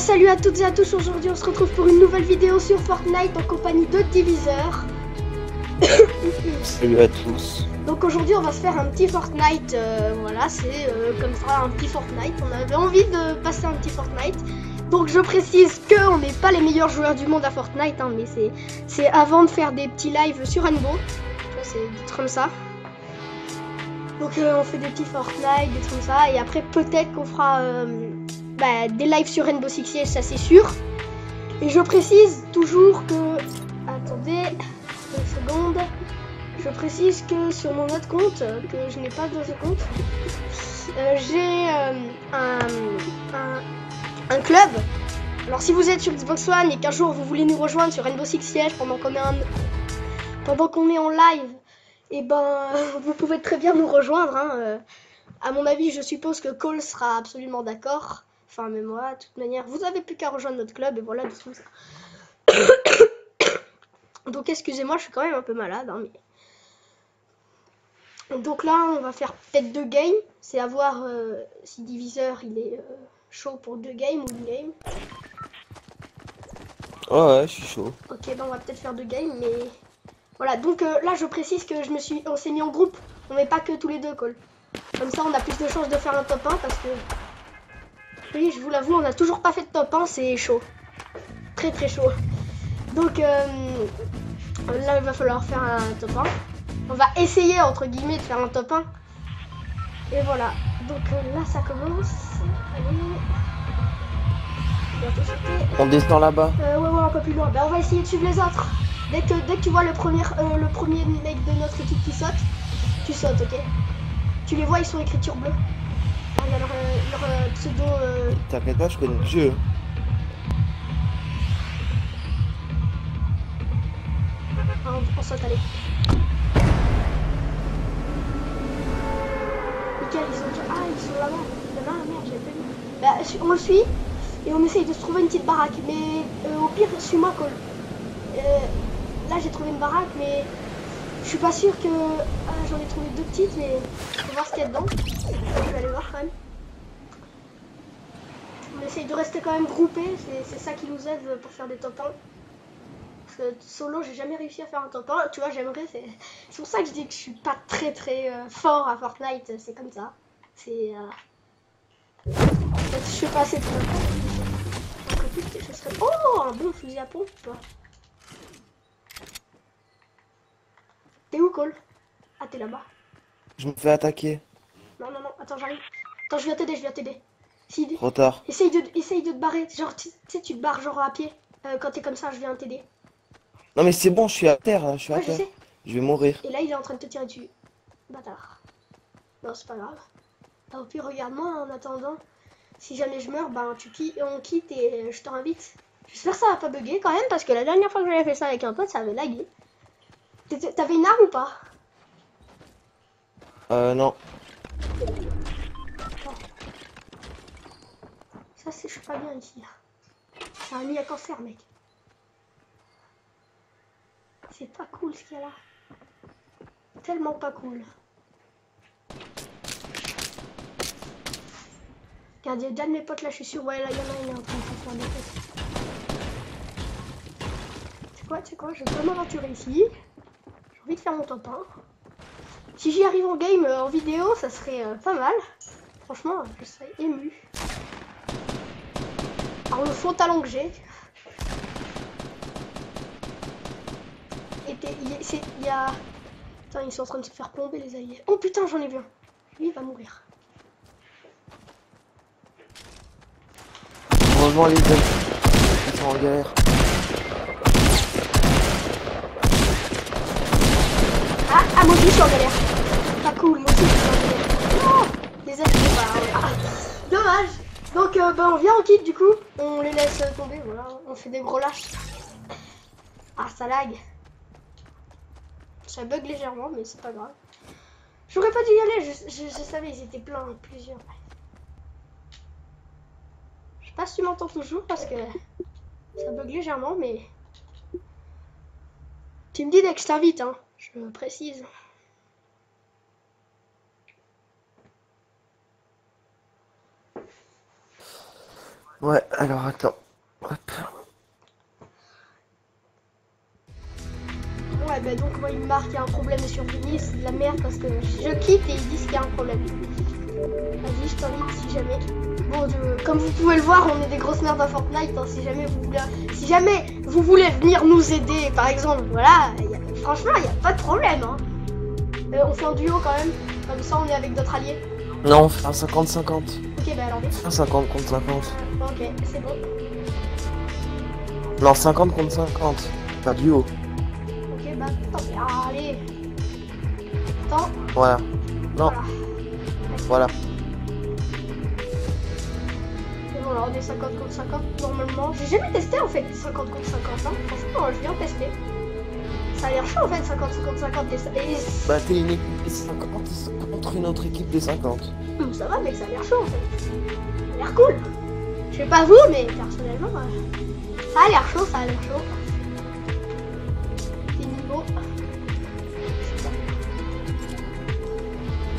salut à toutes et à tous, aujourd'hui on se retrouve pour une nouvelle vidéo sur Fortnite en compagnie de Diviseur. Salut à tous. Donc aujourd'hui on va se faire un petit Fortnite, voilà c'est comme ça un petit Fortnite, on avait envie de passer un petit Fortnite. Donc je précise qu'on n'est pas les meilleurs joueurs du monde à Fortnite, hein, mais c'est avant de faire des petits lives sur Rainbow, c'est des trucs comme ça. Donc on fait des petits Fortnite, des trucs comme ça, et après peut-être qu'on fera des lives sur Rainbow Six Siege, ça c'est sûr. Et je précise toujours que... Attendez, une seconde. Je précise que sur mon autre compte, que je n'ai pas d'autre compte, j'ai un club. Alors si vous êtes sur Xbox One et qu'un jour vous voulez nous rejoindre sur Rainbow Six Siege pendant qu'on est en live, et ben vous pouvez très bien nous rejoindre, hein. À mon avis, je suppose que Cole sera absolument d'accord. Enfin, mais moi, de toute manière, vous avez plus qu'à rejoindre notre club et voilà, tout ça. Donc, excusez-moi, je suis quand même un peu malade, hein, mais... Donc là, on va faire peut-être 2 games. C'est à voir si Diviseur, il est chaud pour 2 games ou 1 game. Ouais, je suis chaud. Ok, ben on va peut-être faire 2 games, mais... Voilà, donc là, je précise que on s'est mis en groupe. On n'est pas que tous les deux, Cole. Comme ça, on a plus de chances de faire un top 1 parce que... Oui, je vous l'avoue, on n'a toujours pas fait de top 1, c'est chaud. Très très chaud. Donc là, il va falloir faire un top 1. On va essayer, entre guillemets, de faire un top 1. Et voilà. Donc là, ça commence. Allez. Bientôt sauter. On descend là-bas. Ouais, un peu plus loin. Ben, on va essayer de suivre les autres. Dès que tu vois le premier mec de notre équipe qui saute, tu sautes, ok? Tu les vois, ils sont écriture bleue. Il y a leur pseudo... T'inquiète pas, je connais le jeu. On saute, allez. Nickel, ils sont déjà... Ah, ils sont là-bas. Là-bas, merde, j'avais pas vu. Bah, on le suit et on essaye de se trouver une petite baraque. Mais au pire, suis-moi, Cole. Là, j'ai trouvé une baraque, mais je suis pas sûr que... Ah, j'en ai trouvé 2 petites, mais on va voir ce qu'il y a dedans. Je vais aller voir quand même. On essaye de rester quand même groupés, c'est ça qui nous aide pour faire des top 1. Parce que solo, j'ai jamais réussi à faire un top 1. Tu vois, j'aimerais, c'est pour ça que je dis que je suis pas très fort à Fortnite, c'est comme ça. C'est... Je suis pas assez de Oh, un bon fusil à pompe, toi. T'es où, Cole? Ah, t'es là-bas. Je me fais attaquer. Non, attends, j'arrive. Attends, je viens t'aider. Si, Trop tard. essaye de te barrer. Genre, tu sais, tu te barres genre à pied. Quand t'es comme ça, je viens t'aider. Non mais c'est bon, je suis à terre, hein, je suis à Ouais, je terre. sais. Je vais mourir. Et là, il est en train de te tirer dessus. Bâtard. Non, c'est pas grave. Au pire, regarde-moi en attendant. Si jamais je meurs, ben on quitte et je te réinvite. J'espère que ça va pas bugger quand même, parce que la dernière fois que j'avais fait ça avec un pote, ça avait lagué. T'avais une arme ou pas? Non. Oh. Ça, je suis pas bien ici. C'est un lit à cancer, mec. C'est pas cool ce qu'il y a là. Tellement pas cool. Regarde, il y a déjà de mes potes là, je suis sûr. Ouais, là, il y en a, il est en train de se faire des potes. Tu sais quoi, je vais pas m'aventurer ici. J'ai envie de faire mon top 1. Si j'y arrive en game, en vidéo, ça serait pas mal. Franchement, je serais ému. Alors, le faux talent que j'ai. Il y a... Putain, ils sont en train de se faire plomber les alliés. Oh putain, j'en ai vu un. Lui, il va mourir. Heureusement les deux. Ils sont en galère. Ah, moi aussi je suis en galère. Pas cool, moi aussi je suis en galère. Non, les alliés, dommage. Donc, on vient en kit du coup. On les laisse tomber, voilà. On fait des gros lâches. Ah, ça lag. Ça bug légèrement, mais c'est pas grave. J'aurais pas dû y aller, je savais, ils étaient pleins, plusieurs. Je sais pas si tu m'entends toujours parce que ça bug légèrement, mais... Tu me dis dès que je t'invite, hein, je précise. Ouais, alors attends. Hop. Ouais, bah donc moi il me marque qu'il y a un problème de survie, c'est de la merde parce que je quitte et ils disent qu'il y a un problème. Vas-y, je t'invite si jamais. Bon, comme vous pouvez le voir, on est des grosses merdes à Fortnite. Hein, si jamais vous voulez venir nous aider, par exemple, voilà, franchement, il n'y a pas de problème. Hein. On fait un duo quand même, comme ça on est avec d'autres alliés. Non, on fait un 50-50. Ok, bah alors vite. Un 50 contre 50. Ok, c'est bon. Non, 50 contre 50. Pas duo. Ok, bah attends, allez. Attends. Voilà. Non, voilà. Et bon, alors on est 50 contre 50 normalement. J'ai jamais testé en fait 50 contre 50. Hein. Franchement, je viens tester. Ça a l'air chaud en fait 50 contre 50. Bah, t'es une équipe des 50 contre une autre équipe des 50. Ça va, mec, ça a l'air chaud en fait. Ça a l'air cool. Je sais pas vous, mais personnellement, ça a l'air chaud, ça a l'air chaud. T'es niveau.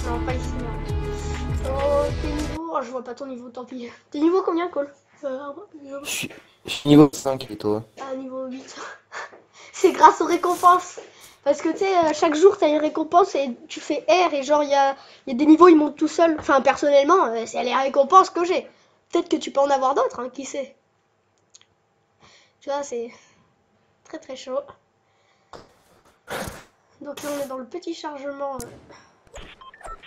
Non, pas ici. Là. Oh, t'es niveau. Oh, je vois pas ton niveau, tant pis. T'es niveau combien, Cole Je suis niveau 5 et toi. Ah, niveau 8. C'est grâce aux récompenses. Parce que tu sais, chaque jour, tu as une récompense et tu fais R et genre, il y a des niveaux, ils montent tout seuls. Enfin, personnellement, c'est les récompenses que j'ai. Peut-être que tu peux en avoir d'autres, hein, qui sait. Tu vois, c'est très très chaud. Donc là, on est dans le petit chargement.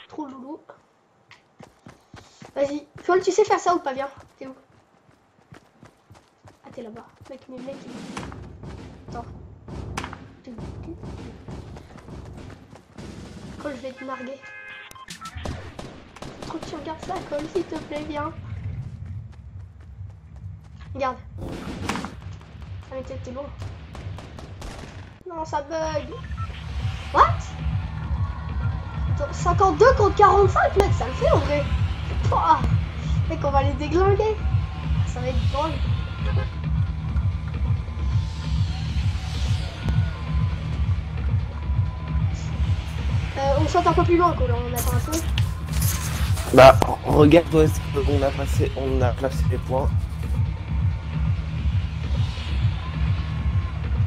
Trop loulou. Vas-y. Paul, tu sais faire ça ou pas? Viens. T'es où? Ah, t'es là-bas. Mec, mais mec, attends. Cole, je vais te narguer. Faut que tu regardes ça, Cole, s'il te plaît, viens. Regarde. Ah, mais t'es bon. Non, ça bug. What? Attends, 52 contre 45, mec, ça le fait en vrai. Oh, mec, on va les déglinguer. Ça va être drôle. On saute un peu plus loin, quoi. On attend un peu. Bah, regarde où est-ce qu'on a placé les points.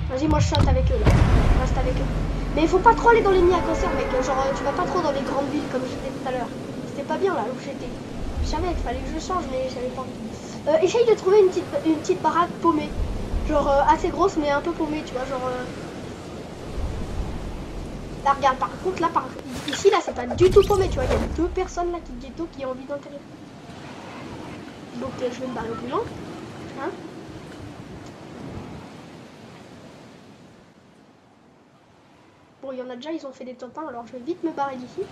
Vas-y, moi je saute avec eux là. Je reste avec eux. Mais il faut pas trop aller dans les nids à concert, mec. Genre, tu vas pas trop dans les grandes villes comme j'étais tout à l'heure. C'était pas bien là où j'étais. Je savais qu'il fallait que je change, mais je savais pas. Essaye de trouver une petite baraque paumée. Genre assez grosse, mais un peu paumée, tu vois. Genre. Là, regarde, par contre, là, ici, là, c'est pas du tout paumé, tu vois. Il y a 2 personnes là qui ont envie d'intérêt. Donc, je vais me barrer au plus loin. Hein? Bon, il y en a déjà, ils ont fait des top 1, alors je vais vite me barrer d'ici.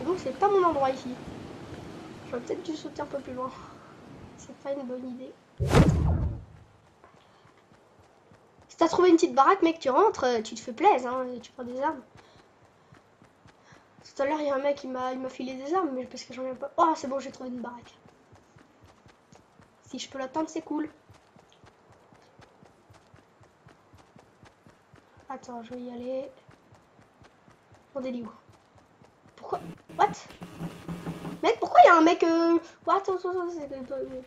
Donc, c'est pas mon endroit ici. J'aurais peut-être dû sauter un peu plus loin. C'est pas une bonne idée. Si t'as trouvé une petite baraque, mec, tu rentres, tu te fais plaisir, hein, tu prends des armes. Tout à l'heure, il y a un mec, il m'a filé des armes, mais parce que j'en ai pas. Oh, c'est bon, j'ai trouvé une baraque. Si je peux l'atteindre, c'est cool. Attends, je vais y aller. On est où? Pourquoi? What? Mec, pourquoi il y a un mec What? Attends,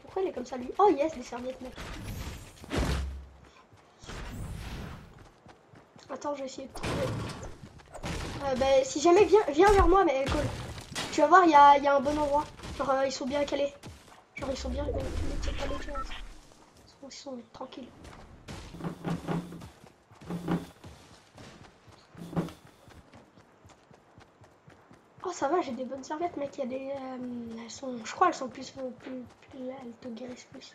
pourquoi il est comme ça lui? Oh yes, des serviettes, mec. Attends, je vais essayer de trouver. Bah, si jamais, viens vers moi, mais Cole. Tu vas voir, il y a un bon endroit. Genre, ils sont bien calés. Genre, ils sont bien calés, tu vois. Ils sont tranquilles. Oh, ça va, j'ai des bonnes serviettes, mec. Il y a des. Je crois elles sont plus. Elles te guérissent plus.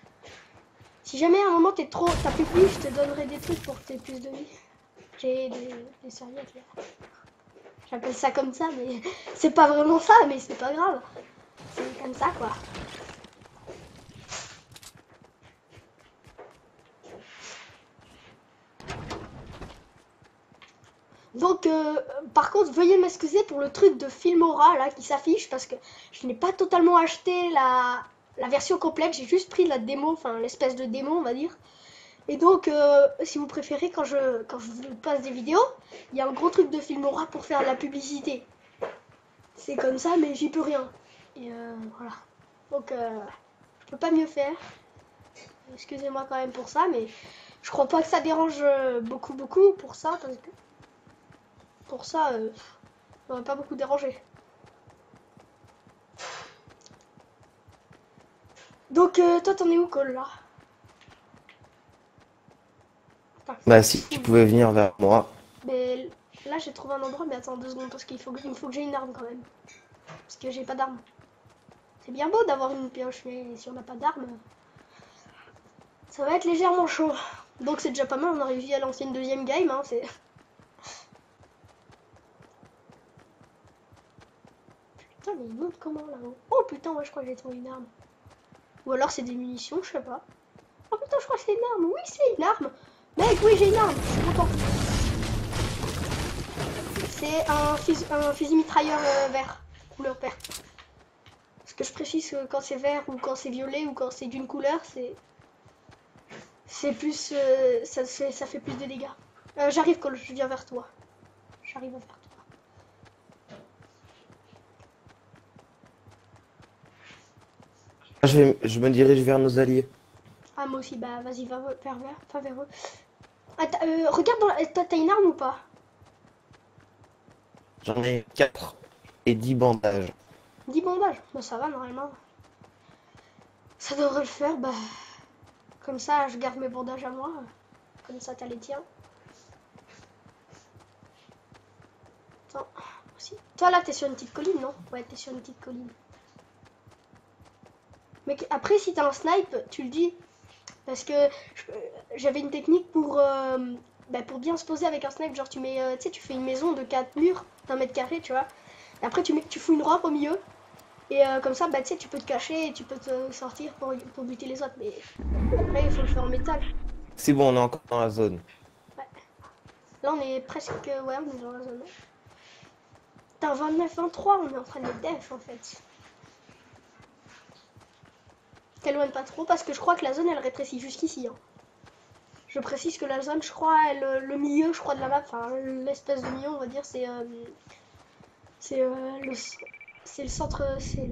Si jamais à un moment t'as plus de vie, je te donnerai des trucs pour que t'aies plus de vie. J'ai des serviettes là. J'appelle ça comme ça, mais c'est pas vraiment ça, mais c'est pas grave. C'est comme ça quoi. Donc, par contre, veuillez m'excuser pour le truc de Filmora là qui s'affiche parce que je n'ai pas totalement acheté la version complète. J'ai juste pris la démo, enfin l'espèce de démo, on va dire. Et donc, si vous préférez, quand je vous passe des vidéos, il y a un gros truc de Filmora pour faire de la publicité. C'est comme ça, mais j'y peux rien. Et voilà. Donc, je peux pas mieux faire. Excusez-moi quand même pour ça, mais je crois pas que ça dérange beaucoup pour ça, parce que pour ça, ça va pas beaucoup déranger. Donc toi t'en es où, Cole, là? Putain, Bah si tu pouvais venir vers moi. mais là j'ai trouvé un endroit, mais attends 2 secondes, parce il me faut que j'ai une arme quand même. Parce que j'ai pas d'arme. C'est bien beau d'avoir une pioche, mais si on n'a pas d'arme, ça va être légèrement chaud. Donc c'est déjà pas mal, on a réussi à lancer une deuxième game, hein, c'est... Putain, mais il monte comment là-haut? Oh putain, ouais, je crois que j'ai trouvé une arme. Ou alors c'est des munitions, je sais pas. Oh putain, je crois que c'est une arme. Oui, c'est une arme. Mec, oui, j'ai une arme. Je suis content. C'est un fusil mitrailleur vert, couleur verte. Parce que je précise que quand c'est vert ou quand c'est violet ou quand c'est d'une couleur, c'est plus, ça fait plus de dégâts. J'arrive, Cole, je viens vers toi. J'arrive vers toi. Je me dirige vers nos alliés. Ah, moi aussi, bah vas-y, va vers eux. Ah, regarde, t'as une arme ou pas? J'en ai 4 et 10 bandages. 10 bandages. Bah ça va, normalement. Ça devrait le faire, bah... Comme ça, je garde mes bandages à moi. Comme ça, t'as les tiens. Attends, aussi. Toi, là, t'es sur une petite colline, non? Ouais, t'es sur une petite colline. Mais après, si t'as un snipe, tu le dis. Parce que j'avais une technique pour bien se poser avec un snipe. Genre, tu mets, tu sais, tu fais une maison de 4 murs d'1 mètre carré, tu vois. Et après, tu fous une robe au milieu. Et comme ça, bah, tu sais, tu peux te cacher et tu peux te sortir pour buter les autres. Mais après, il faut le faire en métal. C'est bon, on est encore dans la zone. Ouais. Là, on est presque... Ouais, on est dans la zone. T'as 29-23, on est en train de def, en fait. T'éloignes pas trop, parce que je crois que la zone, elle rétrécit jusqu'ici. Hein. Je précise que la zone, je crois, le milieu, je crois, de la map, enfin, l'espèce de milieu, on va dire, c'est le centre, c'est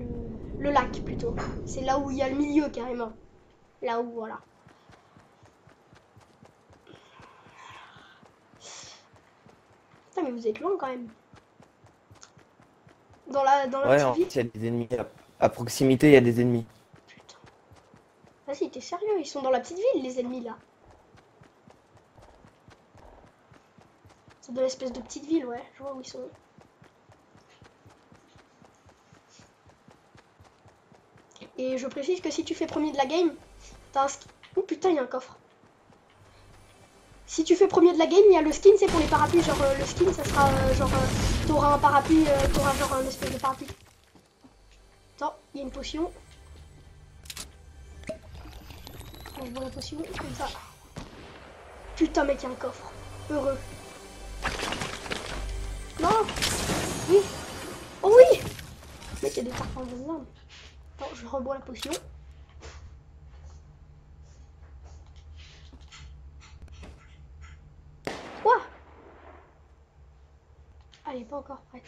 le lac, plutôt. C'est là où il y a le milieu, carrément. Là où, voilà. Putain, mais vous êtes loin, quand même. Dans la Ouais, petite en ville. fait, il y a des ennemis. À proximité, il y a des ennemis. Putain. Vas-y, t'es sérieux, ils sont dans la petite ville, les ennemis, là. C'est de l'espèce de petite ville, ouais. Je vois où ils sont. Et je précise que si tu fais premier de la game, t'as un skin. Oh putain, il y a un coffre. Si tu fais premier de la game, il y a le skin, c'est pour les parapluies. Genre, le skin, ça sera t'auras un parapluie, t'auras genre un espèce de parapluie. Attends, il y a une potion. Je bois la potion, comme ça. Putain, mec, il y a un coffre. Heureux. Non. Oui. Oh oui. Mec, il y a des parfums de armes. Attends, je rebois la potion. Quoi? Elle est pas encore prête.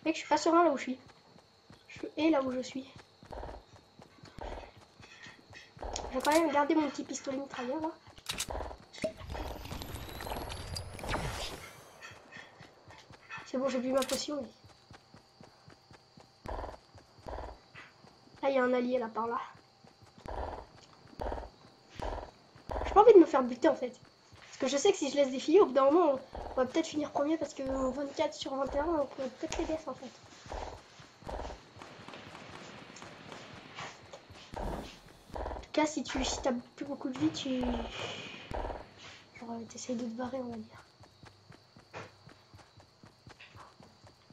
Mec, je suis pas serein là où je suis. Je hais là où je suis. Je vais quand même garder mon petit pistolet mitrailleur là. C'est bon, j'ai bu ma potion. Là, il y a un allié là par là. J'ai pas envie de me faire buter en fait. Parce que je sais que si je laisse défiler, au bout d'un moment, on va peut-être finir premier parce que 24 sur 21, on peut peut-être les def en fait. En tout cas, si t'as plus beaucoup de vie, genre, t'essayes de te barrer, on va dire.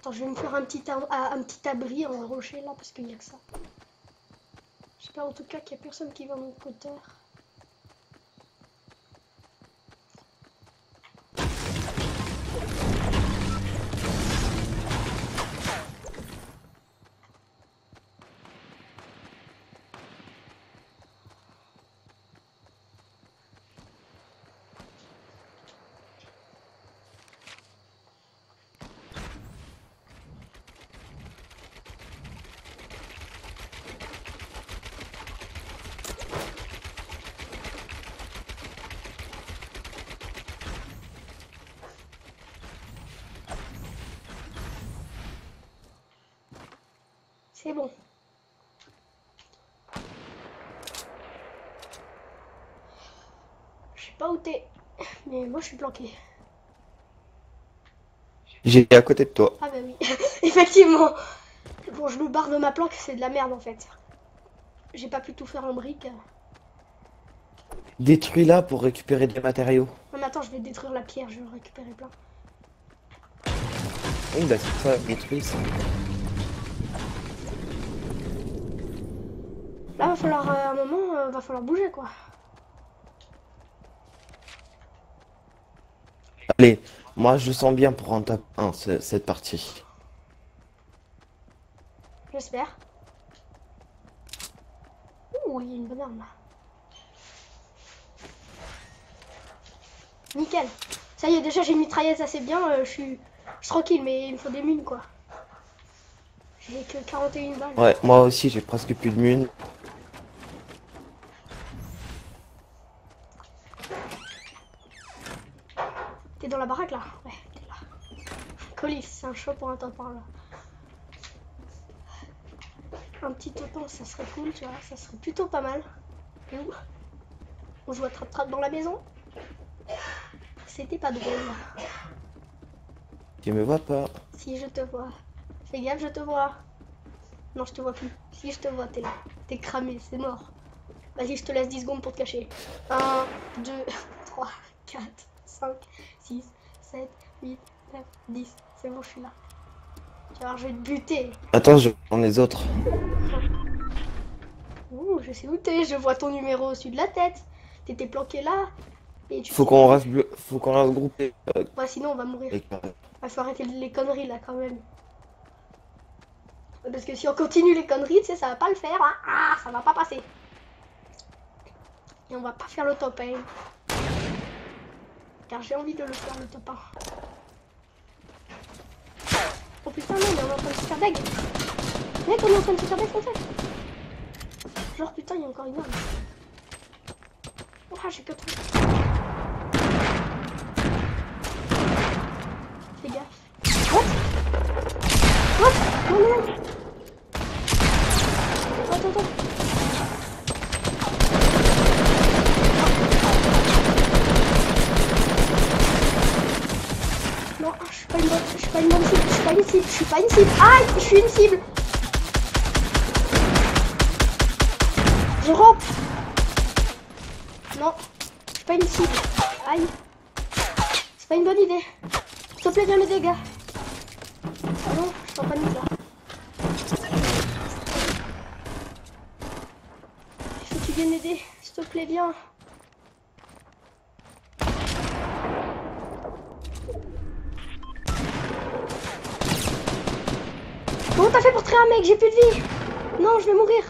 Attends, je vais me faire un petit abri en rocher là parce qu'il n'y a que ça. J'espère en tout cas qu'il n'y a personne qui va à mon côté. C'est bon. Je sais pas où t'es, mais moi je suis planqué. J'ai à côté de toi. Ah bah oui, effectivement. Bon, je me barre de ma planque, c'est de la merde en fait. J'ai pas pu tout faire en briques. Détruis-la pour récupérer des matériaux. Non mais attends, je vais détruire la pierre, je vais en récupérer plein. Oui, bah c'est ça, détruis ça. Là, va falloir, à un moment, va falloir bouger quoi. Allez, moi je sens bien pour en top 1 cette partie. J'espère. Ouh, il y a une bonne arme là. Nickel. Ça y est, déjà j'ai une mitrailleuse assez bien, je suis tranquille, mais il me faut des mines quoi. J'ai que 41 balles. Ouais, moi aussi j'ai presque plus de mine. T'es dans la baraque là? Ouais, t'es là. Colis, c'est un show pour un top 1 là. Un petit totem, ça serait cool, tu vois, ça serait plutôt pas mal. Et où? On joue à trap-trap dans la maison? C'était pas drôle. Tu me vois pas? Si je te vois. Fais gaffe, je te vois. Non, je te vois plus. Si je te vois, t'es là. T'es cramé, c'est mort. Vas-y, je te laisse 10 secondes pour te cacher. 1, 2, 3, 4, 5, 6, 7, 8, 9, 10. C'est bon, je suis là. Tu vas voir, je vais te buter. Attends, je prends les autres. Ouh, je sais où t'es. Je vois ton numéro au-dessus de la tête. T'étais planqué là. Et tu Faut qu'on reste groupé. Ouais, sinon on va mourir. Il faut arrêter les conneries là quand même. Parce que si on continue les conneries, tu sais, ça va pas le faire. Hein. Ah, ça va pas passer. Et on va pas faire le top 1. Car j'ai envie de le faire le top 1. Oh putain, non, mais on est en train de se faire deg. Mec, on est en train de se faire défoncer. Genre, putain, il y a encore une arme. Oh, j'ai que 3. Fais gaffe. What? What? Non, non, non. Attends, attends. Non, je suis pas une bonne cible, je suis pas une cible, je suis pas une cible. Aïe, je suis une cible. Je rampe. Non, je suis pas une cible. Aïe. C'est pas une bonne idée. S'il te plaît, viens m'aider, gars. Ah non, je suis en panique là. Il faut que tu viennes m'aider. S'il te plaît, viens. Comment t'as fait pour tirer un mec? J'ai plus de vie. Non, je vais mourir.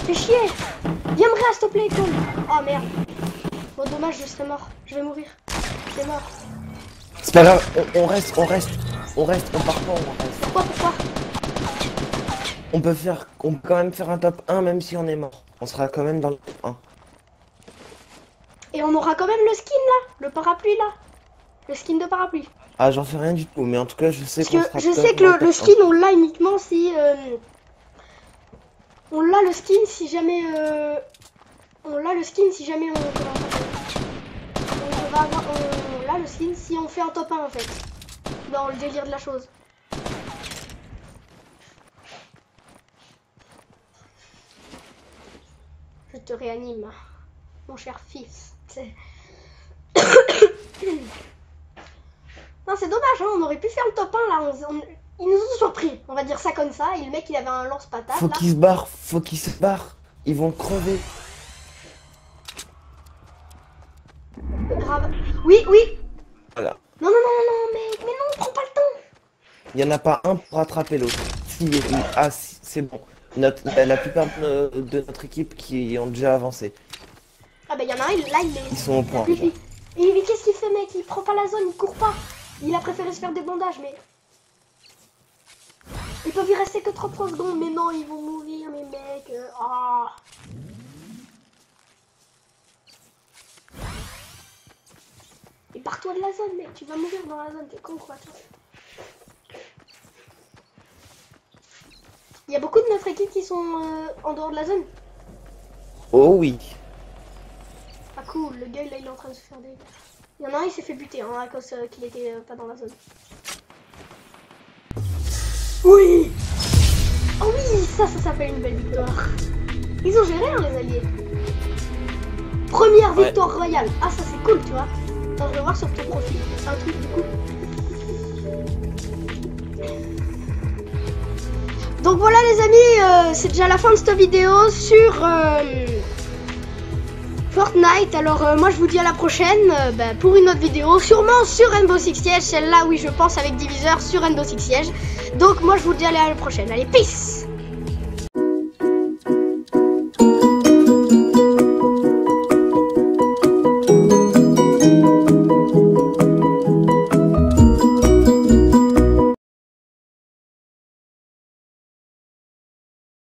Fais chier. Viens me réa, s'il te plaît, Ecole. Oh merde. Bon, dommage, je serais mort. Je vais mourir. C'est mort. C'est pas grave, on reste, on part pas, on reste. Pourquoi? On peut quand même faire un top 1 même si on est mort. On sera quand même dans le top 1. Et on aura quand même le skin là, le parapluie là. Le skin de parapluie. Ah, j'en sais rien du tout, mais en tout cas, je sais Parce qu'on que sera je quand sais même que dans le top skin on l'a uniquement si on l'a le skin si jamais on l'a le skin si jamais on va avoir on l'a le skin si on fait un top 1 en fait. Dans le délire de la chose. Je te réanime, mon cher fils. Non, c'est dommage, hein, on aurait pu faire le top 1 là. Ils nous ont surpris, on va dire ça comme ça. Et le mec, il avait un lance-patate. Faut qu'ils se barrent, faut qu'ils se barrent. Ils vont crever. Grave. Oui, oui. Voilà. Non, non, non, non, mec, mais non, prends pas le temps. Il n'y en a pas un pour attraper l'autre. Si, c'est bon. La plupart de notre équipe qui ont déjà avancé. Ah bah il y en a un, là Ils sont au point. Mais qu'est-ce qu'il fait, mec? Il prend pas la zone, il court pas. Il a préféré se faire des bandages, mais... Ils peuvent y rester que 33 secondes, mais non, ils vont mourir, mes mecs. Oh. Et pars-toi de la zone, mec, tu vas mourir dans la zone, t'es con quoi, toi. Il y a beaucoup de notre équipe qui sont en dehors de la zone. Oh oui. Ah cool, le gars là il est en train de se faire des... Il y en a un il s'est fait buter hein, à cause qu'il était pas dans la zone. Oui. Oh oui, ça s'appelle une belle victoire. Ils ont géré hein, les alliés. Première victoire royale. Ah ça c'est cool tu vois. Attends je vais voir sur ton profil. C'est un truc du coup. Donc voilà les amis, c'est déjà la fin de cette vidéo sur Fortnite. Alors moi je vous dis à la prochaine pour une autre vidéo, sûrement sur Rainbow Six Siege, celle-là oui je pense avec Diviseur sur Rainbow Six Siege. Donc moi je vous dis allez à la prochaine, allez peace.